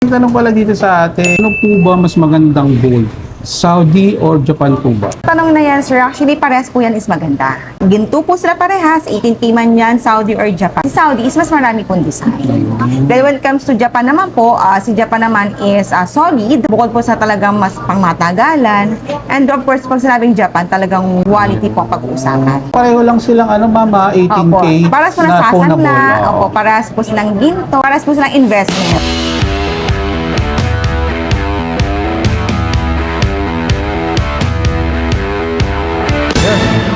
Tanong pala dito sa atin, ano po ba mas magandang gold? Saudi or Japan po ba? Tanong na yan, sir. Actually, parehas po yan is maganda. Ginto po sila parehas. 18K man yan, Saudi or Japan. Si Saudi is mas marami pong design. Then when it comes to Japan naman po, si Japan naman is solid. Bukod po sa talagang mas pangmatagalan. And of course, pag sinabing Japan, talagang quality po ang pag-uusapan. Pareho lang silang mama, 18K Opo. Paras po ng na phonable. sasanla. Opo, paras po silang ginto. Paras po silang investment.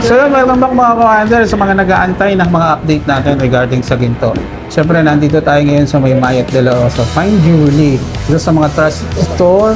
So yun, welcome back mga ka-wonder sa mga nag-aantay ng mga update natin regarding sa ginto. Siyempre, nandito tayo ngayon sa May Mayat de la Rosa Fine Jewelry. Ito sa mga trust store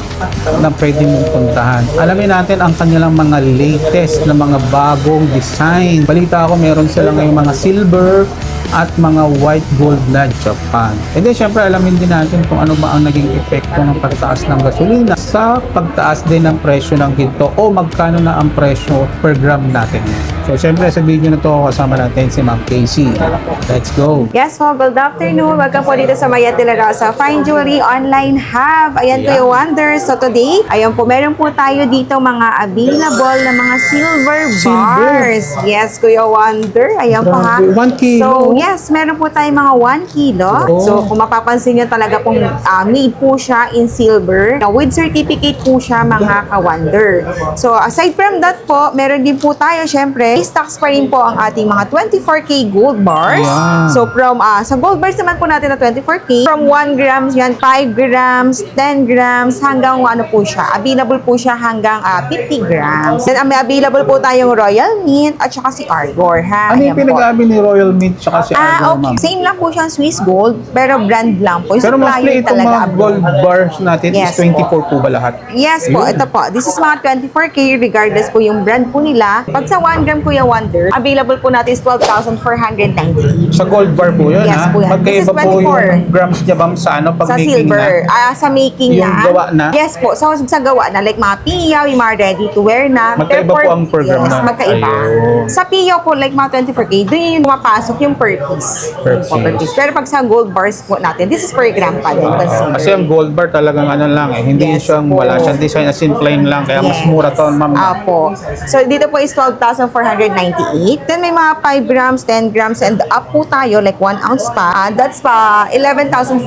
na pwede mong puntahan. Alamin natin ang kanilang mga latest na mga bagong design. Balita ako, meron sila ngayong mga silver at mga white gold na Japan. And then, syempre, alamin din natin kung ano ba ang naging epekto ng pagtaas ng gasolina sa pagtaas din ng presyo ng ginto o magkano na ang presyo per gram natin. So, syempre, sa video na to kasama natin si Ma'am Casey. Let's go! Yes po, good afternoon. Welcome po dito sa Mayat de la Rosa Fine Jewelry Online Hub. Ayan, Kuya Wonder. So today, ayan po, meron po tayo dito mga available na mga silver bars. Yes, Kuya Wonder. Ayan po ha. 1 kilo. So, yes, meron po tayo mga 1 kilo. Oh. So, kung mapapansin nyo talaga pong made po siya in silver. With certificate po siya mga ka-Wonder. So, aside from that po, meron din po tayo, syempre, stocks pa rin po ang ating mga 24K gold bars. Yeah. So, from, sa gold bars naman po natin na 24K, from 1 grams yan, 5 grams, 10 grams, hanggang ano po siya, available po siya hanggang 50 grams. Then, may available po tayong Royal Mint at saka si Argor, ha? Ano Ayan yung po. pinag-aabi ni Royal Mint tsaka si Argor, Okay. ma'am? Same lang po siyang Swiss Gold, pero brand lang po. Yung Pero mostly supplier itong talaga mga abroad. gold bars natin Yes is 24 po ba lahat? Yes po, ito po. This is mga 24K regardless po yung brand po nila. Pag sa 1 gram Kuya Wonder, available po natin is 12,490. Sa gold bar po yun, Yes ha? po yan. Magkaiba This is po 24. yung grams niya bang sa ano, pag Sa making silver, na? sa making Yung na. gawa na? Yes po, sa gawa na. Like mga piyaw, yung mga ready to wear na. Magkaiba Pero po ang per gram yes, na? magkaiba. Ayun. Sa piyaw po, like mga 24K, doon yung mapasok yung per piece. Per Yun po, piece. Pero pag sa gold bars po natin, this is per gram pa din. Consider. Kasi ang gold bar talagang ano lang eh, hindi Yes siyang po. wala siyang design as in plain lang, kaya mas mura to, ma'am. Apo. So, dito po is 12,498. Then, may mga 5 grams, 10 grams, and up po tayo, like 1 ounce pa. That's pa 11,498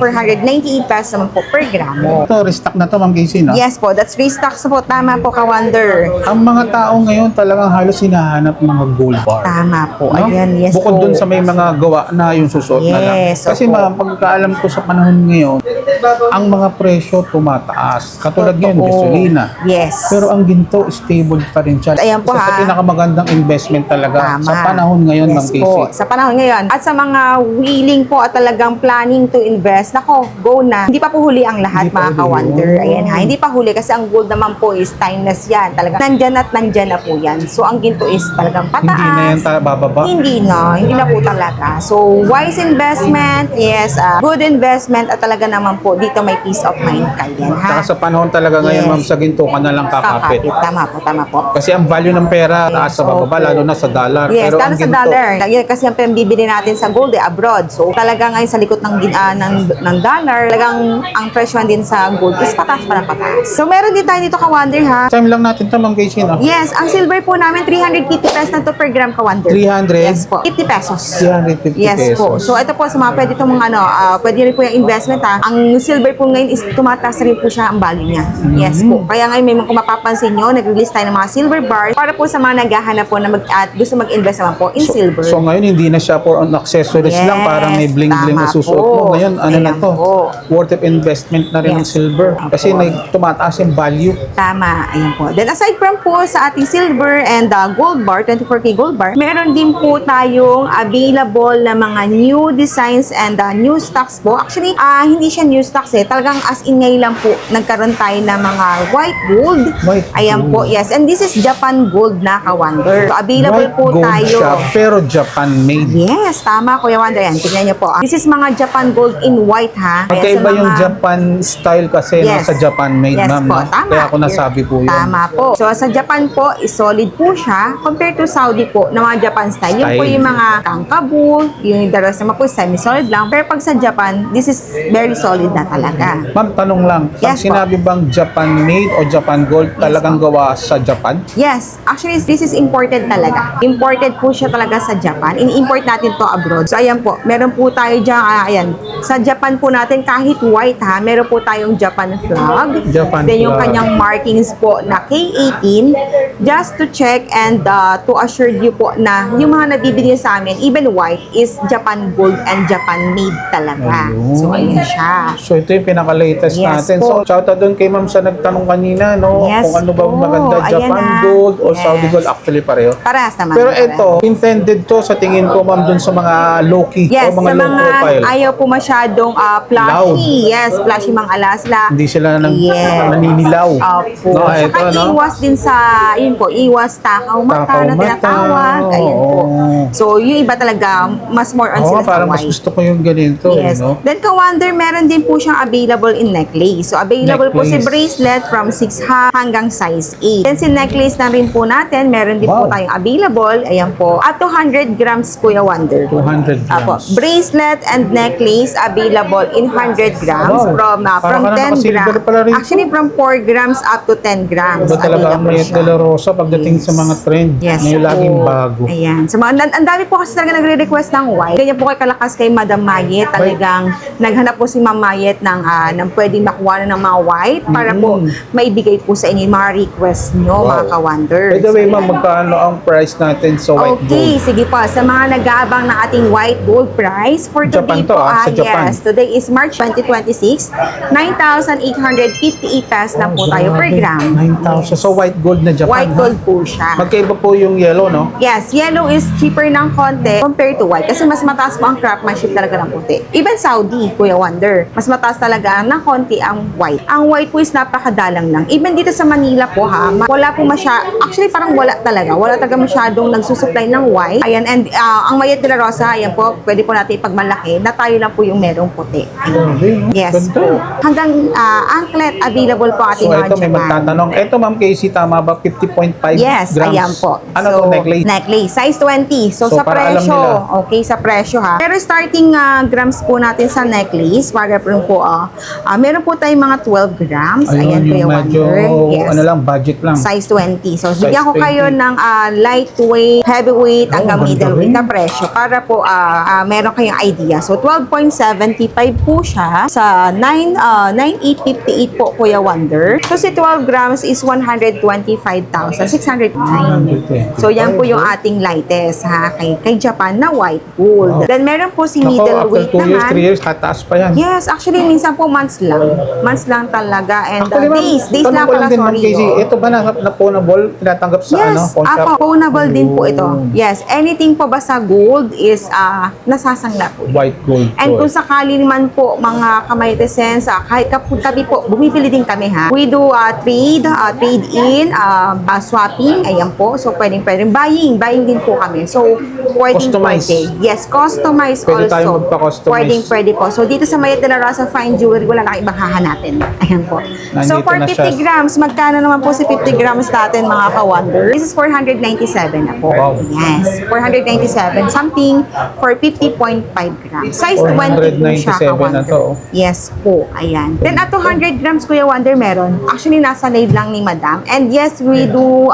pesos naman po per gramo. Ito, restock na to, ma'am Casey, no? Yes po, that's restocks po. Tama po, ka-Wonder. Ang mga tao ngayon talagang halos hinahanap mga gold bar. Tama po. No? Ayan, yes Bukod po. dun sa may mga gawa na yung susuot na lang. Yes, Kasi opo. ma'am, pagkaalam ko sa panahon ngayon, ang mga presyo tumataas. Katulad ngayon, Totoo. gasolina. Yes. Pero ang ginto, stable pa rin siya. Ayan po, Isa sa ha. pinakamagandang investment talaga Tama. sa panahon ngayon, ma'am Yes Casey. po, sa panahon ngayon. At sa mga willing po at talagang planning to invest, nako, go na. Hindi pa po huli ang lahat, Hindi pa mga huli. ka-Wonder. Ayan ha, hindi pa huli kasi ang gold naman po is timeless yan. Talagang nandyan at nandyan na po yan. So, ang ginto is talagang pataas. Hindi na yan bababa. Hindi na po talaga. So, wise investment, yes, good investment at talaga naman po, dito may peace of mind kayo, ha? Saka sa panahon talaga ngayon, Yes. ma'am, sa ginto ka na lang kakapit. Tama po, tama po. Kasi ang value ng pera taas sa bababa, Opo. lalo na sa dollar. Yes, Pero lalo ang sa ginto, dollar. Yan, kasi yung bibili natin sa gold abroad. So, talaga ngayon sa likod ng dollar, talagang ang presyo din sa gold is pataas pa ng pataas. So, meron din tayo dito ka-Wonder, ha? time lang natin ito, ma'am Casey, no? Yes, ang silver po namin, 350 pesos na to per gram ka-Wonder. 300? Yes po, 50 pesos. 350 Yes pesos. po. So, ito po sa mga pwede itong mga pwede rin po yung investment, ha? Ang silver po ngayon is tumataas rin po siya ang value niya. Yes po. Kaya ngayon, may mga kung mapapansin nyo, nag-release tayo ng mga silver bars para po sa mga naghahanap po na at gusto mag-invest naman po in silver. So ngayon hindi na siya for on accessories Yes, lang, parang may bling-bling na tama susuot mo. po. Ngayon ano na Ayan to? po. Worth of investment na rin ng Yes. silver. Kasi tumataas yung value. Tama, ayun po. Then aside from po sa ating silver and gold bar, 24K gold bar, meron din po tayong available na mga new designs and new stocks po. Actually, hindi siya new stocks eh. Talagang as in ngayon lang po, nagkaroon tayo ng mga white gold. White Ayan po, gold. yes. And this is Japan gold na ka-Wonder. available White po gold tayo. siya, pero Japan made. Yes, tama Kuya Wonder. Yan, tignan niyo po. This is mga Japan gold in white ha. Kaya sa Magkaiba yung mga- Japan style kasi no, Yes. sa Japan made, Yes ma'am. po, No? tama. Kaya ako nasabi po yun. Tama po. So sa Japan po, is solid po siya compared to Saudi po na mga Japan style. Yung po Style. yung mga kangkabu, yung the rest naman po semi-solid lang. Pero pag sa Japan, this is very solid na talaga. Ma'am, tanong lang. Pag Yes po. sinabi bang Japan made o Japan gold, talagang gawa sa Japan? Yes, actually this is imported talaga. Imported po siya talaga sa Japan. Ini-import natin to abroad. So ayan po, meron po tayo dyan, ayan. Sa Japan po natin, kahit white ha, meron po tayong Japan flag. Japan Then yung flag. kanyang markings po na K18, just to check and to assure you po na yung mga nabibili sa amin, even white, is Japan gold and Japan made talaga. Ayun. So ayun siya. So ito yung pinaka-latest Yes natin. po. So shoutout doon kay ma'am sa nagtanong kanina, no? Yes Kung ano ba po. maganda, Ayan Japan na. gold o Yes. Saudi gold. Actually pareho. Parehas naman. Pero parehas. ito, intended to sa tingin ko ma'am dun sa mga low-key Yes, o mga sa low mga profile. ayaw po masyadong flashy. Yes, flashy mga alasla. Hindi sila Yes. naninilaw. Opo. No, Saka ito, no? iwas din sa, yun po, iwas takaw mata Takaw na mata. tinatawag. Ayan po. Oo. So, yung iba talaga, mas more on Oo, sila sa parang mas white. gusto ko yung ganito. Yes. No? Then, ka-wonder, meron din po siyang available in necklace. So, available po si Necklace. bracelet from 6 hanggang size 8. Then, si necklace na rin po natin, meron din po Wow. tayong available. Ayan po. Up to 100 grams, Kuya Wonder. 200 Apo, grams. bracelet and necklace available in 100 grams Wow. from Parang ka na 10 nakasilver grams. pala rin po. Actually, from 4 grams up to 10 grams. Iba talaga ang available Mayet siya. de la Rosa pagdating sa mga trend. Yes Ngayon po. laging bago. Ayan. So, ang dami po kasi talaga nagre-request ng white. Ganyan po kay kalakas kay Madam Mayet. Talagang naghanap po si Ma'am Mayet ng pwedeng makuha na ng mga white para po maibigay po sa inyo yung mga request nyo, Wow. mga ka-wonder. By the way, So, ma'am, magkano ang price natin sa white Okay, gold? sige po. Sa mga nag-aabang ng ating white gold price for Japan today to, po, sa Japan. yes, today is March 2026, 9,858 pesos lang po tayo per Grabe, gram. 9,000. So white gold na Japan. White ha? gold po siya. Magkaiba po yung yellow, no? Yes, yellow is cheaper ng konti compared to white kasi mas mataas po ang craftsmanship talaga ng puti. Even Saudi, Kuya Wonder, mas mataas talaga ng konti ang white. Ang white po is napakadalang lang. Even dito sa Manila po ha, wala po actually parang wala talaga. Wala talaga masyadong nagsusupply ng white. Ayan, and ang Mayet de la Rosa, ayan po, pwede po natin ipagmalaki na tayo lang po yung merong puti. Grabe, no? Yes Ganda. po. Hanggang anklet available po ating So mga ito may Japan. magtatanong. Ito ma'am Casey, tama ba? 50.5 Yes, grams? ayan po. Ano to, necklace? Necklace, size 20. So, So, sa para alam presyo, nila. okay, sa presyo ha. Pero starting grams po natin sa necklace, para po meron po tayong mga 12 grams. Ayan, Kuya yung medyo, Wonder. Yes. ano lang, budget lang. Size 20. So, Size bigyan ko kayo 20. ng lightweight, heavyweight, hanggang ganda middleweight rin. na presyo para po meron kayong idea. So, 12.75 po siya sa 9,858 po, Kuya Wonder. So, si 12 grams is 125,609. So, yan po yung ating lightest ha, kay Japan na white gold. Wow. Then, meron po si Ako, after middleweight 2 years, naman. 3 years, tataas pa yan. Yes, actually, minsan po months lang. Months lang talaga. And Actually, ma'am, days tanong lang ko pala, din, ma'am sorry. Casey, ito ba na phonable, tinatanggap sa Yes, pawn shop? pawnable din po ito. Ayun. Yes, anything po basta gold is nasasangla po. White gold. And kung sakali naman po mga kamaytesen, kahit kami po, bumibili din kami ha. We do trade in, swapping, ayan po. So pwedeng buying din po kami. So Customize. pwede. Yes, customize Pwede also. tayong magpa-customize. Pwede po. So dito sa Mayet de la Rosa Fine Jewelry, wala na ibang hahanapin. Ayan po. So Nandito for na 50 siya. grams, magkano naman po si 50 grams natin mga ka-wonder? This is 497 na po. Wow. Yes, 497. Something for 50.5 grams. Size 20 po siya, 497 na ka-wonder. to. Yes po, ayan. Then at 200 grams, Kuya Wonder, meron. Actually, nasa live lang ni Madam. And yes, we do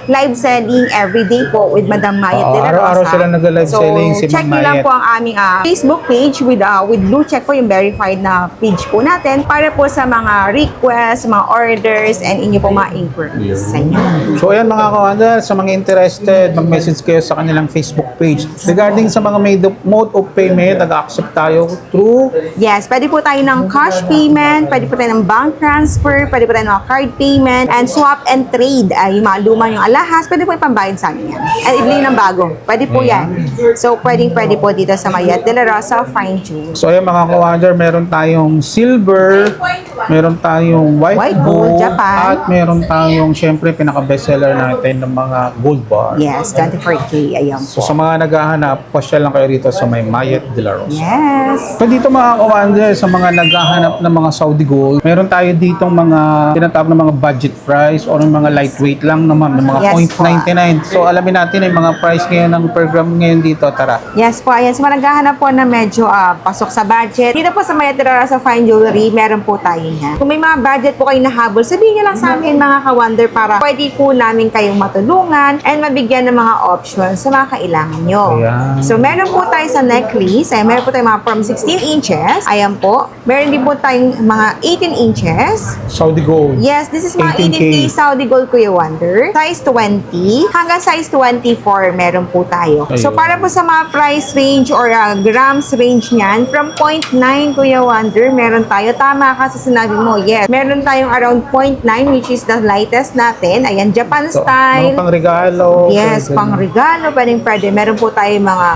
live selling every day po with Madam Mayet de la Rosa. Araw-araw sila nag-live selling si check Ma'am nyo lang Mayet. po ang aming Facebook page with blue check po yung verified na page po natin para po sa mga requests, mga orders, and inyo po mga inquiries sa inyo. So ayan mga ka-wonder, sa mga interested, mag-message kayo sa kanilang Facebook page. Regarding sa mga mode of payment, nag-accept tayo through Yes, pwede po tayo ng cash payment, pwede po tayo ng bank transfer, pwede po tayo ng card payment, and swap and trade. Yung mga luma yung alahas, pwede po ipambayad sa amin yan. And ibili ng bago. Pwede po yan. So, pwede po dito sa Mayet de la Rosa Fine Jewelry. So ayan mga ka-wonder, meron tayong silver, meron tayong white gold, Japan. at meron tayong syempre pinaka-bestseller natin ng mga gold bar. Yes, 24K. Ayan So po. sa mga naghahanap, pasyal lang kayo rito sa may Mayet de la Rosa. Yes. So dito mga commander, sa mga naghahanap ng mga Saudi gold, meron tayo ditong mga tinatawag na mga budget price or yung mga lightweight lang naman, ng mga Yes, 0.99. So alamin natin yung mga price ngayon ng per gram ngayon dito. Tara. Yes po, ayan. So, naghahanap po na medyo pasok sa budget. Dito po sa Mayet de la Rosa Fine Jewelry, meron po tayo niyan. Kung may mga budget po kayo nahabol, sabihin niyo lang sa amin mga ka-wonder para pwede po namin kayong matulungan and mabigyan ng mga options sa mga kailangan nyo. Ayan. So, meron po tayo sa necklace. Ayan, meron po tayo mga from 16 inches. Ayan po. Meron din po tayong mga 18 inches. Saudi gold. Yes, this is mga 18K. 18K Saudi Gold Kuya Wonder. Size 20 hanggang size 24 meron po tayo. So, Ayun. para po sa mga price range or grams range niyan, from 0.9 Kuya Wonder, meron tayo. Tama ka sa sinabi mo. Yes, meron tayong around 0.9 which is the lightest natin. Ayan, Japan So, style. mga pang-regalo. Yes, pwede. pang regalo, pwede. Meron po tayo mga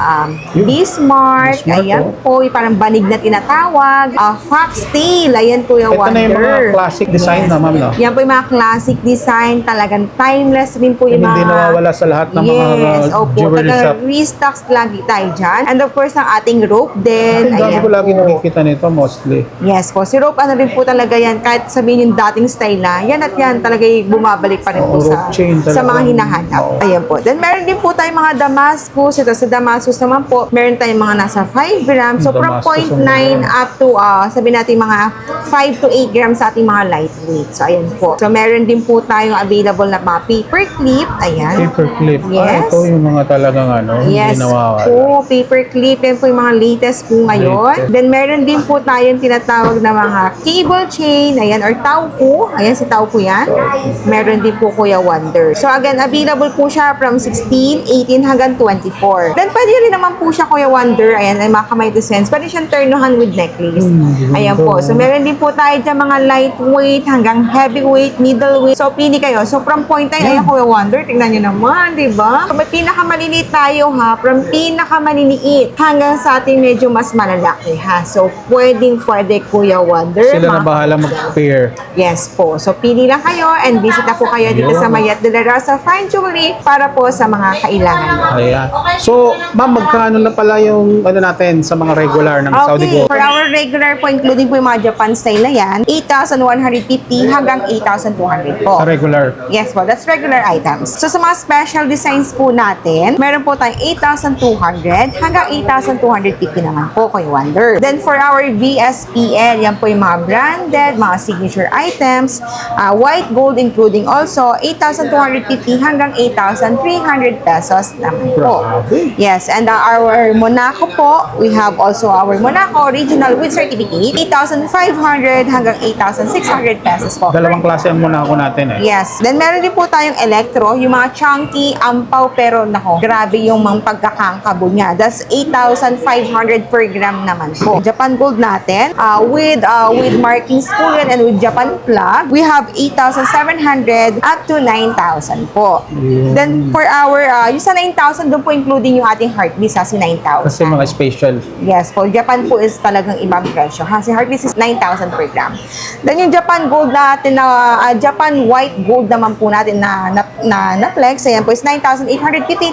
Yun. Bismarck, Bismarck, ayan po, yung parang banig na tinatawag. Foxtail, ayan po yung Ito Wonder. na yung mga classic design na, ma'am, no? Yan po yung mga classic design, talagang timeless rin po yung Hindi mga... nawawala sa lahat ng mga opo, jewelry shop. restocks lagi tayo dyan. And of course, ang ating rope din. Ang dami Ayan ko lagi po. nakikita nito mostly. Yes po, si rope ano rin po talaga yan, kahit sabihin yung dating style na, yan at yan talaga yung bumabalik pa rin po Oo, sa, rope chain sa talaga. mga hinahanap. Oo. Ayan po. Then meron din po tayong mga Damascus. Ito sa Damascus naman po, meron tayong mga nasa 5 grams. So from Damascus, 0.9 up to, sabihin natin mga 5 to 8 grams sa ating mga lightweight. So ayan po. So meron din po tayong available na mga paper clip. Ayan. Paper clip. Yes. Ito yung mga talagang Yes hindi nawawala. po, paper clip. Yan po yung mga latest po ngayon. Latest. Then, meron din po tayong tinatawag na mga cable chain. Ayan, or taupo. Ayan, si taupo yan. Meron din po Kuya Wonder. So, again, available po siya from 16, 18 hanggang 24. Then, pwede rin naman po siya Kuya Wonder. Ayan, ay mga kamay to sense. Pwede siyang turnuhan with necklace. Ayan po. So, meron din po tayo dyan mga lightweight hanggang heavyweight, middleweight. So, pili kayo. So, from 0.9, ayan Kuya Wonder. Tingnan nyo naman, di ba? So, may pinakamaliliit tayo ha. From pinakamaliliit hanggang sa ating medyo mas malalaki ha. So, pwede Kuya Wonder. Sila na bahala mag-pair. Yes po. So, pili lang kayo and visit na po kayo dito sa Mayet de la Rosa Fine Jewelry para po sa mga kailangan nyo. Ayan. So, ma'am, magkano na pala yung ano natin sa mga regular ng Saudi Okay, gold? for our regular po, including po yung mga Japan style na yan, 8,150 hanggang 8,200 po. Sa regular. Yes po, that's regular items. So sa mga special designs po natin, meron po tayong 8,200 hanggang 8,250 naman po kay Wonder. Then for our VSPL, yan po yung mga branded, mga signature items, white gold including also 8,250 hanggang 8,300 pesos naman po. Grabe. Yes, and our Monaco po, we have also our Monaco original with certificate, 8,500 hanggang 8,600 pesos po. Dalawang klase ang muna ako natin eh. Yes. Then meron din po tayong electro, yung mga chunky, ampaw, pero nako, grabe yung mga pagkakangkabo niya. That's 8,500 per gram naman po. Japan Gold natin, with markings po yun and with Japan plug, we have 8,700 up to 9,000 po. Yun. Then for our, yung sa 9,000, doon po including yung ating heartbeat sa si 9,000. Kasi mga special. Yes po, Japan po is talagang ibang presyo. Ha? Si Heartbeat is 9,000 per gram. Then yung Japan Gold natin na Japan White Gold naman po natin na flex, ayan po is 9,858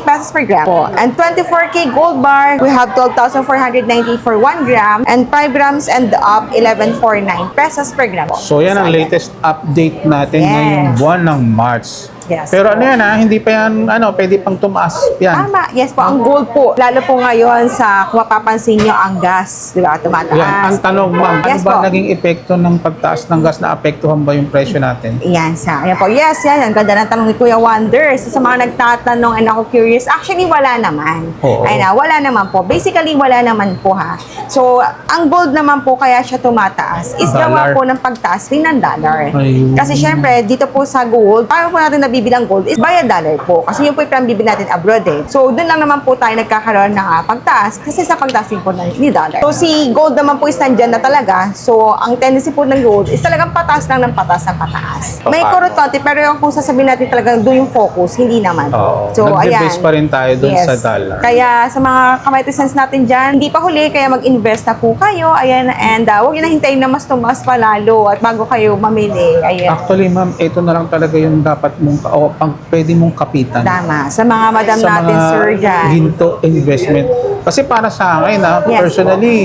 pesos per gram po. And 24K Gold Bar, we have 12,490 for 1 gram and 5 grams and up 1149 pesos per gram po. So, yan ang ayan. latest update natin Yes. ngayong buwan ng March. Yes Pero po. ano yan ha, hindi pa yan, pwede pang tumaas yan. Tama, yes po, ang gold po. Lalo po ngayon sa, kung mapapansin nyo, ang gas, di ba, tumataas. Yan. Ang tanong, ma'am, ano Yes ba po. naging epekto ng pagtaas ng gas? Na-apektuhan ba yung presyo natin? Yan sa, ayan po. Yes, yan. Ang ganda ng tanong ni Kuya Wonder. So, sa mga nagtatanong and ako curious, actually wala naman. Oo. Ayun na, wala naman po. Basically, wala naman po ha. So, ang gold naman po kaya siya tumataas is gawa Dollar. po ng pagtaas rin ng dollar. Ayun. Kasi syempre, dito po sa gold, paano po natin nabibilang gold is via dollar po. Kasi yun po yung pinambibili natin abroad eh. So, doon lang naman po tayo nagkakaroon ng pagtaas kasi sa pagtaas din po ni dollar. So, si gold naman po is nandyan na talaga. So, ang tendency po ng gold is talagang pataas lang ng pataas ng pataas. May kurutote, pero yung kung sasabihin natin talagang doon yung focus, hindi naman. Oo. So, Nag-base ayan. pa rin tayo dun sa dollar. Kaya sa mga kamatisans natin dyan, hindi pa huli, kaya mag-invest na po kayo. Ayan, and huwag nyo na hintayin na mas tumas pa lalo at bago kayo mamili. Ayan. Actually, ma'am, ito na lang talaga yung dapat mong, o pwede mong kapitan. Tama. Sa mga madam Sa natin, mga sir, dyan. ginto investment. Kasi para sa akin, Yes. personally,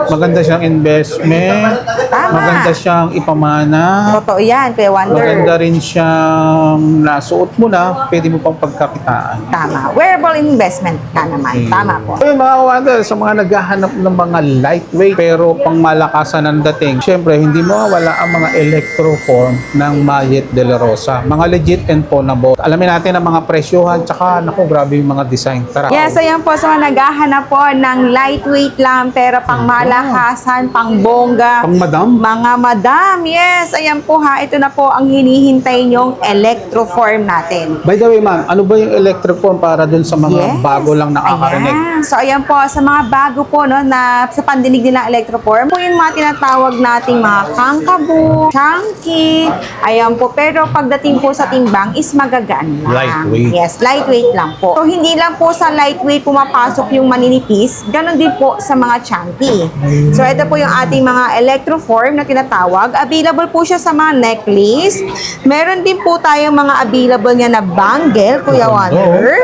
maganda siyang investment, Tama. maganda siyang ipamana, Totoo yan, Kuya Wonder. maganda rin siyang nasuot mo na, pwede mo pang pagkakitaan. Tama. Wearable investment ka naman. Tama po. So yun, mga kawander, sa mga naghahanap ng mga lightweight pero pang malakasan ang dating, syempre hindi mo wala ang mga electroform ng Mayet de la Rosa. Mga legit and phonable. Alamin natin ang mga presyohan, tsaka naku, grabe yung mga design. Tara. Yes, ayan po. So, naghahanap po ng lightweight lang, pero pang malakasan, pang bongga. Pang madam? Mga madam, yes. Ayan po ha. Ito na po ang hinihintay nyong electroform natin. By the way, ma'am, ano ba yung electroform para dun sa mga Yes. bago lang nakakarinig? Ayan. So, ayan po, sa mga bago po, no, na sa pandinig nila electroform, po yung mga tinatawag nating mga kangkabu, chunky, ayan po. Pero pagdating po sa timbang is magagaan lang. Lightweight. Yes, lightweight lang po. So, hindi lang po sa lightweight pumapasok yung maninipis, ganun din po sa mga chunky. So, ito po yung ating mga electroform na tinatawag. Available po siya sa mga necklace. Meron din po tayong mga available niya na bangle, Kuya Wonder.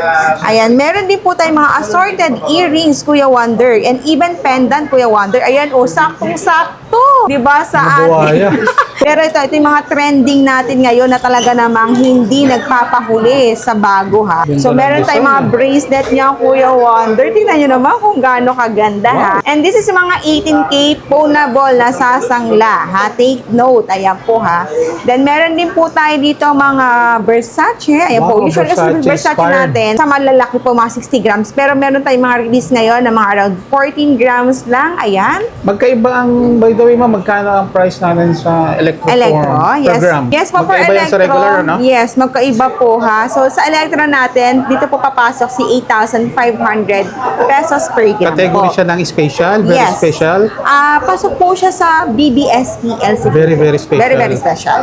Ayan, meron din po tayong mga assorted earrings, Kuya Wonder. And even pendant, Kuya Wonder. Ayan, saktong-sakto. Diba sa Mabuhaya. atin? Pero ito yung mga trending natin ngayon na talaga namang hindi nagpapahuli sa bago ha. Ganda So, ng meron tayong mga design, bracelet niya, Kuya Wonder. Tingnan nyo naman kung gaano kaganda ha. And this is mga 18K phonable na sasangla ha. Take note. Ayan po ha. Then, meron din po tayo dito mga Versace. Ayan po. Wow, Usually, Versace Versace inspired. natin, sa malalaki po, mga 60 grams. Pero meron tayong mga release ngayon na mga around 14 grams lang. Ayan. Magkaiba ang, by the way, ma'am, magkano ang price natin sa electroform Electro, per yes. gram? Yes po, for Magkaiba yan sa electro. regular, no? Yes, magkaiba po ha. So, sa electro natin, dito po papasok si 8,500 pesos per gram Category po. siya ng special, very Yes. special. Pasok po siya sa BBST LCD. Very, very special. Very, very special.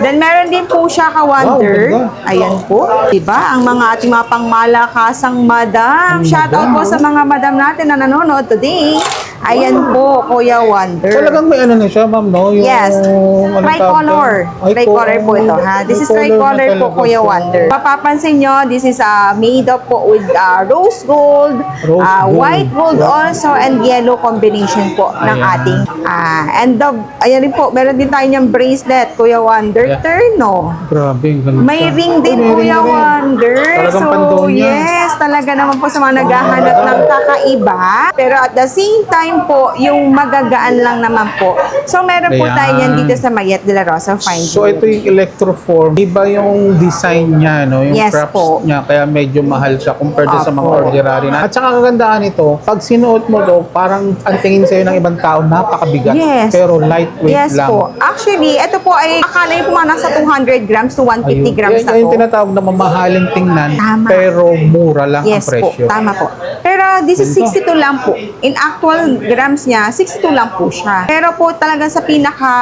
Then, meron din po siya ka-wonder. Wow, ganda. Ayan po. Diba? Ang mga ating mga pangmalakasang madam. Shoutout po sa mga madam natin na nanonood today. Ayan po, Kuya Wonder. Talagang may ano na siya, ma'am, no? Yung, Yes. anong Tricolor. tawag doon? Tricolor po ito, ha? This is tricolor na po, talaga Kuya siya. Wonder. Mapapansin nyo, this is made up po with rose gold, Rose gold. white gold also, and yellow combination po ng Ayan. ating. And ayan rin po, meron din tayo niyang bracelet, Kuya Wonder. Yeah. Terno. Grabe, ang ganda. May ring din, May Kuya ring din. Wonder. Talagang So, pandonya. yes, talaga naman po sa mga naghahanap ng kakaiba. Pero at the same time po, yung magagaan lang naman po. So, meron po Ayan. tayo yan dito sa Mayet de la Rosa Fine So, ito Jewelry. yung electroform. Iba yung design niya, no? Yung Yes crafts po. niya. Kaya medyo mahal siya compared doon sa mga Opo. ordinary na. At saka kagandaan nito, pag sinuot mo to, parang ang tingin sa'yo ng ibang tao, napakabigat. Yes. Pero lightweight Yes lang. po. Actually, ito po ay akala niyo po mga nasa 200 grams to 150 Ayun. grams na Yan yung po. tinatawag na mamahaling tingnan, Tama. pero mura lang Yes ang presyo. po, tama po. Pero this is 62 lang po. In actual grams niya, 62 lang po siya. Pero po talaga sa pinaka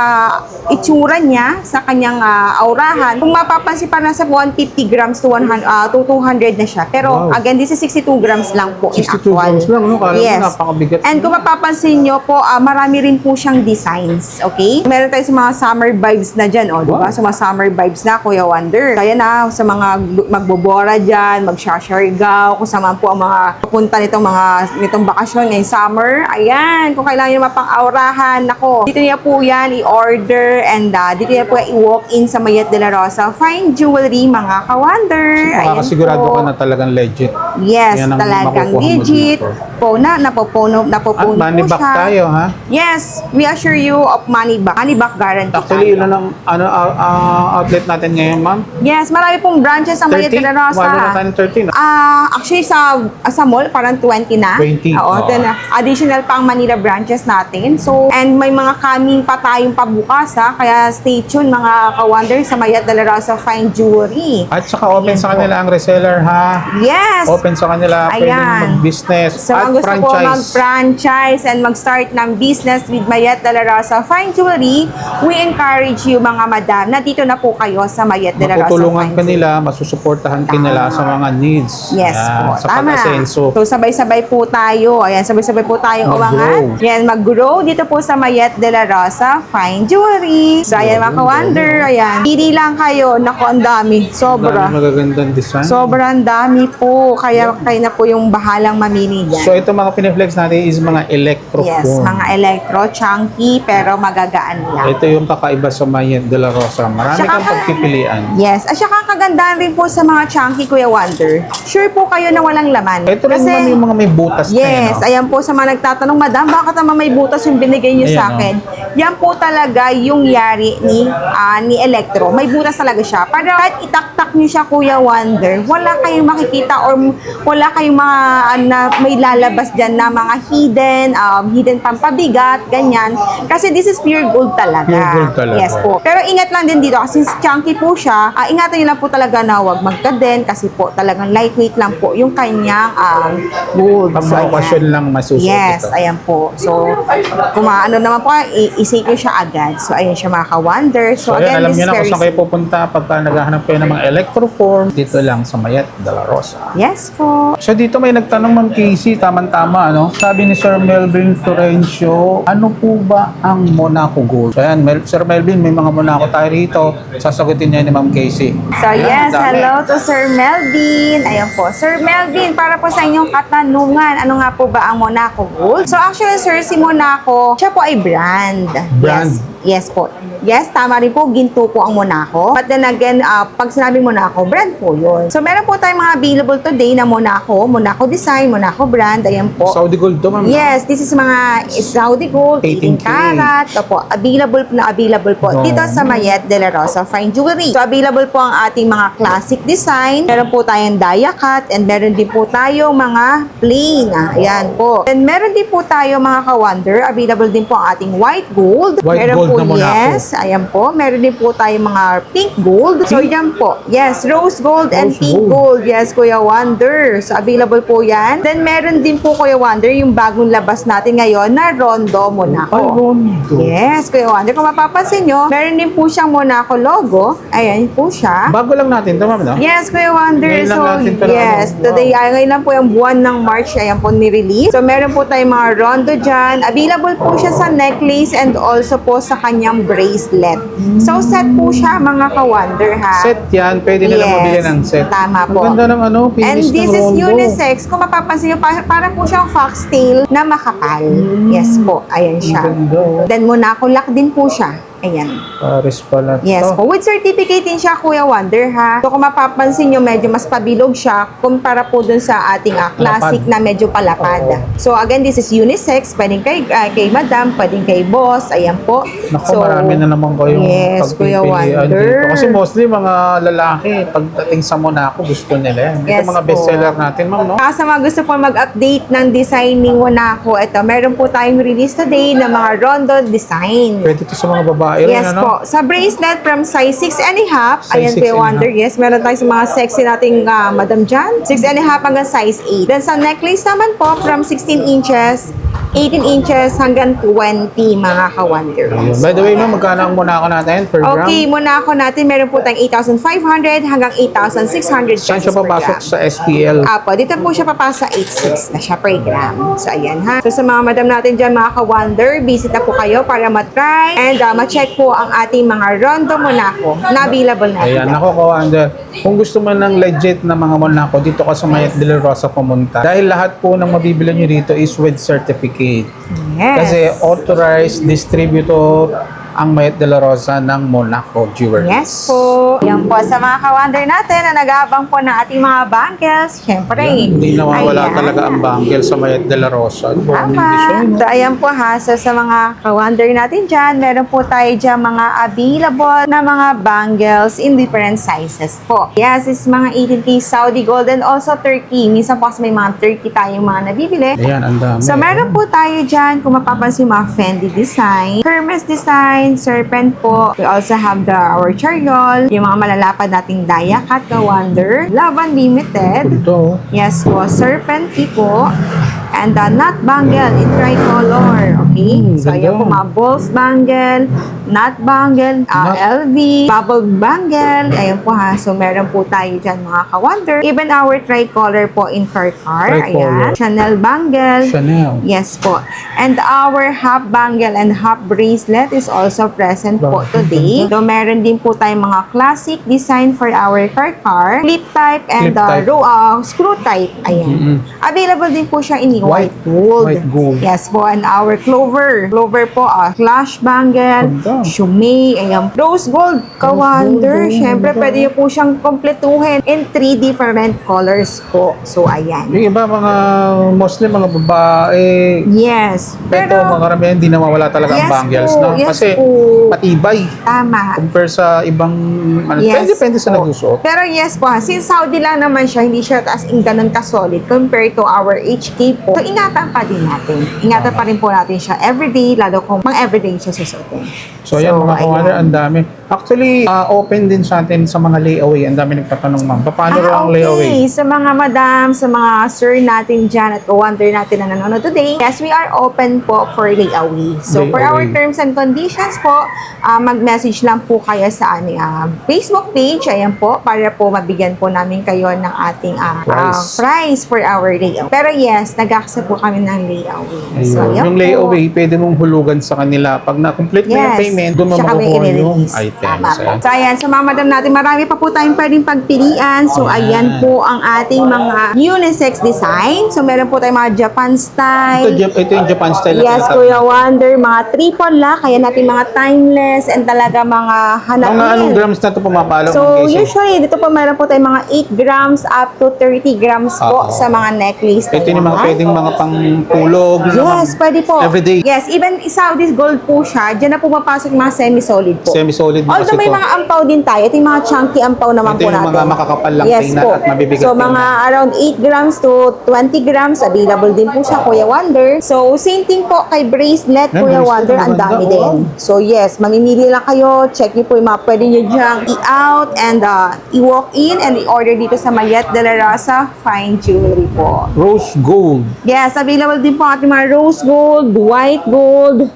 itsura niya, sa kanyang aurahan, kung mapapansin pa nasa 150 grams to 200 na siya. Pero Wow. again, this is 62 grams lang po in 62 actual. grams lang, no? Kala mo Yes. napakabigat. And kung mapapansin nyo po, marami rin po siyang designs. Okay? Meron tayo sa mga summer vibes na dyan, di ba? Wow. Sa mga summer vibes na, Kuya Wonder. Kaya na, sa mga magbobora dyan, mag-shashargaw, kung saan man po ang mga pupunta nitong bakasyon ngayong summer. Ayan, kung kailangan nyo mapang-aurahan, nako, dito niya po yan i-order and dito niya po i-walk-in sa Mayet de la Rosa Fine Jewelry, mga ka-Wonder. Ayan Makakasigurado po. ka na talagang legit. Yes, Yan ang talagang makukuha mo legit. dito. Napopuno At money po back siya. tayo, ha? Yes, we assure you of money back. Money back guarantee. Actually, tayo. ilan ang outlet natin ngayon, ma'am? Yes, marami pong branches ang Mayet de la Rosa. Wala na tayo ng 13. Actually, sa mall, parang 20 na. 20, Oo, oo. then additional pang Manila branches natin. So, and may mga coming pa tayong pabukas ha. Kaya stay tuned mga ka-wonder sa Mayat de la Rosa Fine Jewelry. At saka open Ayan sa po. kanila ang reseller ha. Yes! Open sa kanila, pwedeng Ayan. mag-business So, at ang gusto po franchise. mag-franchise and mag-start ng business with Mayat de la Rosa Fine Jewelry, we encourage you mga madam na dito na po kayo sa Mayat de la Rosa Matutulungan Fine ka nila, masusuportahan ka nila sa mga needs. Yes Yan, po, sa tama. pag-asenso. So, sabay-sabay po tayo. Ayan, sabay-sabay po tayong Mag-grow. umangat. Yan, mag-grow dito po sa Mayat de la Rosa Fine Jewelry. So, ayan mga ka-wonder. Ayan, pili lang kayo. Naku, ang dami. Sobra. Dami magagandang design. Sobrang dami po. Kaya kayo na po yung bahalang mamili dyan. So ito mga piniflex natin is mga electro Yes, phone. mga electro, chunky, pero magagaan lang. Ito yung kakaiba sa Mayat de la Rosa. Marami Tsaka kang pagpipilian. Yes, at saka kagandahan rin po sa mga chunky, Kuya Wonder. Sure po kayo na walang laman. Ito rin naman yung mga may butas Yes, na ayan po sa mga nagtatanong, Madam, bakit naman may butas yung binigay niyo Ayan, sa akin? Yan po talaga yung yari ni Electro. May butas talaga siya. Para kahit itaktak niyo siya, Kuya Wonder, wala kayong makikita or wala kayong mga may lalabas dyan na mga hidden pampabigat, ganyan. Kasi this is pure gold talaga. Pure gold talaga. Yes po. Pero ingat lang din dito kasi chunky po siya. Ingatan niyo lang po talaga na huwag magkaden kasi po talagang lightweight lang po yung kanyang gold. Pang So, mga ayan. okasyon lang masusuot Yes, ito. ayan po. So, kung ano naman po, isave nyo siya agad. So, ayan siya mga ka-wonder. So, So, ayan, again, alam this niyo is na kung very saan kayo pupunta pagka naghahanap kayo ng mga electroform. Dito lang sa Mayat de la Rosa. Yes po. So dito may nagtanong Ma'am Casey, tama-tama, ano? Sabi ni Sir Melvin Florencio, ano po ba ang Monaco Gold? So ayan, Sir Melvin, may mga Monaco tayo rito. Sasagutin niya ni Ma'am Casey. So, Ayan, yes, dami. hello to Sir Melvin. Ayan po. Sir Melvin, para po sa inyong katanungan, ano nga po ba ang Monaco Gold? So, actually, sir, si Monaco, siya po ay brand. Brand? Yes po. Yes, tama rin po. Ginto po ang Monaco. But then again, pag sinabing Monaco, brand po yun. So, meron po tayong mga available today na Monaco design, Monaco brand. Ayan po. Saudi Gold to, Ma'am. Yes, this is mga Saudi Gold, 18 18K. karat. Opo, available po Oh. dito sa Mayat de la Rosa Fine Jewelry. So, available po ang ating mga classic design. Meron po tayong dia cut and meron din po tayong mga plain. Ayan po. And meron din po tayo mga ka-wonder. Available din po ang ating white gold. White meron gold po, na Monaco. yes, ayan po. Meron din po tayong mga pink gold. So, yan po. Yes, rose gold and Rose pink gold. gold. Yes, Kuya Wonder. So, available po yan. Then, meron din po, Kuya Wonder, yung bagong labas natin ngayon na Rondo Monaco. Ay, Rondo. Yes, Kuya Wonder. Kung mapapansin nyo, meron din po siyang Monaco logo. Ayan po siya. Bago lang natin to, Ma'am, no? Yes, Kuya Wonder. Ngayon lang So, natin to na- yes. wow. Today, ngayon lang po yung buwan ng March. Ayan po ni-release. So, meron po tayong mga Rondo dyan. Available po siya sa necklace and also po sa kanyang bracelet. So, set po siya, mga ka-wonder, ha? Set yan, pwede nila Yes, mabili ng set. tama po. Ang ganda ng ano, And finish this ng is Rondo. unisex. Kung mapapansin nyo, para po siyang foxtail na makapal. Yes po, ayan siya. Ang ganda. Then Monaco lock din po siya. Ayan. Paris pala to. Yes po. With certificate din siya, Kuya Wonder, ha? So, kung mapapansin nyo, medyo mas pabilog siya kumpara po dun sa ating classic na medyo palapad. Oo. So, again, this is unisex. Pwedeng kay madam, pwedeng kay boss. Ayan po. Naku, marami na naman kayong Yes, Kuya pagpipilian Wonder. dito. Kasi mostly mga lalaki, pagdating sa Monaco, gusto nila yan. Yes Ito mga po. bestseller natin, Ma'am, no? Sa mga gusto po mag-update ng design ni Monaco, ito, meron po tayong release today ng mga Rondo design. Pwede to sa mga babae rin, Yes ano? po. Sa bracelet from size 6.5, ayan Size Kuya 6.5. Wonder, yes, meron tayo sa mga sexy nating Madam Jan, 6.5 hanggang size 8. Then sa necklace naman po, from 16 inches, 18 inches hanggang 20, mga ka-wonder. Ayun. By the way, Ma'am, magkano ang Monaco natin per gram? Okay, Monaco natin, meron po tayong 8,500 hanggang 8,600 Saan pesos siya per papasok gram. sa SPL? Apo, dito po siya papasa 8.6 na siya per gram. So, ayan ha. So, sa mga madam natin dyan, mga ka-wonder, visit na po kayo para matry and ma-check po ang ating mga Rondo Monaco na available natin. Ayan, ako ka-wonder. Kung gusto mo ng legit na mga Monaco, dito ka sa Mayat de la Rosa pumunta. Dahil lahat po ng mabibili nyo dito is with certificate. Yes. Kasi authorized distributor ang Mayat de la Rosa ng Monaco Jewelry. Yes po. Yan po, sa mga ka-wonder natin na nag-aabang po ng ating mga bangles, syempre. Hindi nawawala ayan. talaga ang bangle sa Mayet de la Rosa. Ano ba ang design, Tama. no? So, ayan po ha. So, sa mga ka-wonder natin dyan, meron po tayo dyan mga available na mga bangles in different sizes po. Yes, is mga 18K Saudi Gold and also Turkey. Minsan po kasi may mga Turkey tayong mga nabibili. Ayan, ang dami. So, meron po tayo dyan, kung mapapansin mga Fendi design, Hermes design, Serpent po. We also have our Chariol, yung mga malalapad nating Daya Cat Wonder, Love Unlimited, Ito. yes po, Serpent Key po, and Nut Bangle in tricolor. Okay? So, ayan po ganda. mga balls bangle, nut bangle, Nut. LV, bubble bangle. Ayan po ha. So, meron po tayo dyan mga ka-wonder. Even our tricolor po in Karkar. Tricolor. Ayan. Chanel bangle. Chanel. Yes po. And our half bangle and half bracelet is also present po today. So, meron din po tayong mga classic design for our Karkar. Clip type and Clip type. screw type. Ayan. Mm-mm. Available din po siya in White. white gold. White gold. Yes po. And our clover. Clover po, clash bangle, Ganda. shumei, ayan. Rose gold, ka-wonder. gold, Siyempre, ganda. pwede niyo po siyang kompletuhin in 3 different colors po. So, ayan. Yung iba, mga Muslim, mga babae, Yes. pero mga karamihan, hindi nawawala talaga ang Yes bangles. po, No? yes Kasi po. matibay Tama. compare sa ibang, ano, Yes depende sa po. nagsusuot. Pero yes po, since Saudi lang naman siya, hindi siya as in ganun ka-solid compared to our HK po. So, ingatan pa din natin. Ingatan pa rin po natin siya everyday, lalo kung pang everyday siya susuotin. So, ayan, mga kawander, ang dami. Actually, open din sa atin sa mga layaway. Ang dami nagtatanong, ma'am. Paano raw ang layaway? Sa mga madam, sa mga sir natin dyan at ka-wonder natin na nanonood today, yes, we are open po for layaway. So, for our Layaway. terms and conditions po, mag-message lang po kayo sa aming Facebook page. Ayan po, para po mabigyan po namin kayo ng ating price for our layaway. Pero yes, nag-accept po kami ng layaway. So, Ayun. ayan Yung po. layaway, pwede mong hulugan sa kanila. Pag na-complete mo yung payment, doon mo Siya kami makukuha yung i-release. items. Tama po. Ayan. So, ayan. So, mga madam natin, marami pa po tayong pwedeng pagpilian. So, ayan po ang ating mga unisex design. So, meron po tayong mga Japan style. Ito yung Japan style. na Yes, tinatawag. Kuya Wonder, mga triple lock, kaya natin mga timeless and talaga mga hanapin. Mga anong grams na ito pumapalo? So, Ma'am Casey? usually, dito po meron po tayong mga 8 grams up to 30 grams po Oo. sa mga necklace. na Ito yung mga yan. pwedeng mga pangtulog. Yes, pwede po. Everyday. Yes, even Saudi's gold po siya. Diyan na po mapasok yung mga semi-solid po. Semi-solid na Although kasi may ito. mga ampaw din tayo. Ito yung mga chunky ampaw naman Ito po yung natin. mga makakapal lang yes tingnan po. at mabibigat So, tingnan. mga around 8 grams to 20 grams. Available din po siya, Kuya Wonder. So, same thing po kay bracelet, Yan, Kuya bracelet, Wonder. Ang maganda, dami oh. din. So, yes, mamimili lang kayo. Check niyo po yung mga pwede nyo dyang i-out and i-walk in and i-order dito sa Mayet de la Rosa Fine Jewelry po. Rose gold. Yes, available din po ating mga rose gold, white gold,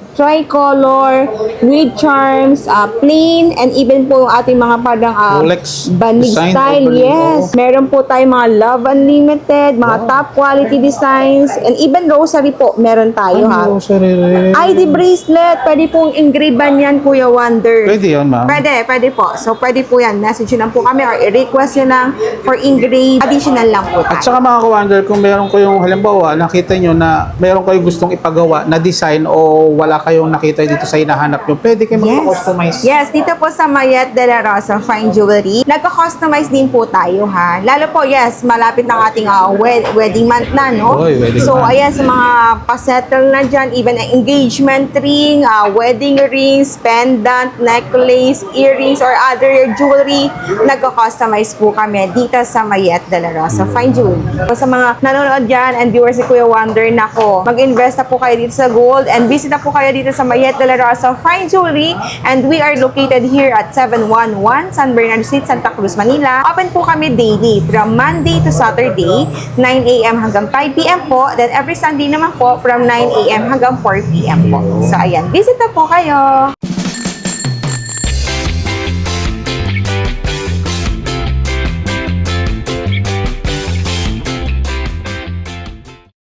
tricolor, with charms, plain, and even po yung ating mga parang Rolex banig design style. overlay, Yes. Meron po tayong mga Love Unlimited, mga top quality designs, and even rosary po, meron tayo ha. Rosary rin. ID bracelet, pwede pong engraven yan, Kuya Wonder. Pwede yun, ma'am. Pwede po. So, pwede po yan. Message nyo lang po kami or i-request nyo lang for engrave. Additional lang po At tayo. saka mga ka-wonder, kung meron kayong halimbawa, nakita nyo na meron kayong gustong ipagawa na design o wala kayong nakita dito sa hinahanap nyo, pwede kayo mag-customize. Yes, dito po sa Mayet de la Rosa Fine Jewelry, nagka-customize din po tayo ha. Lalo po, yes, malapit ng ating wedding month na, no? Oy, wedding so, month. ayan, sa mga pasettle na dyan, even ang engagement ring, wedding rings, pendant, necklace, earrings, or other jewelry, nagka-customize po kami dito sa Mayet de la Rosa Fine Jewelry. So, sa mga nanonood dyan and viewers ni Kuya Wonder, nako, mag-invest na po kayo dito sa gold and visit na po kayo dito sa Mayet de la Rosa Fine Jewelry, and we are located here at 711 San Bernardo Street, Santa Cruz, Manila. Open po kami daily from Monday to Saturday, 9 a.m. hanggang 5 p.m. po. Then every Sunday naman po from 9 a.m. hanggang 4 p.m. po. So ayan, visit na po kayo.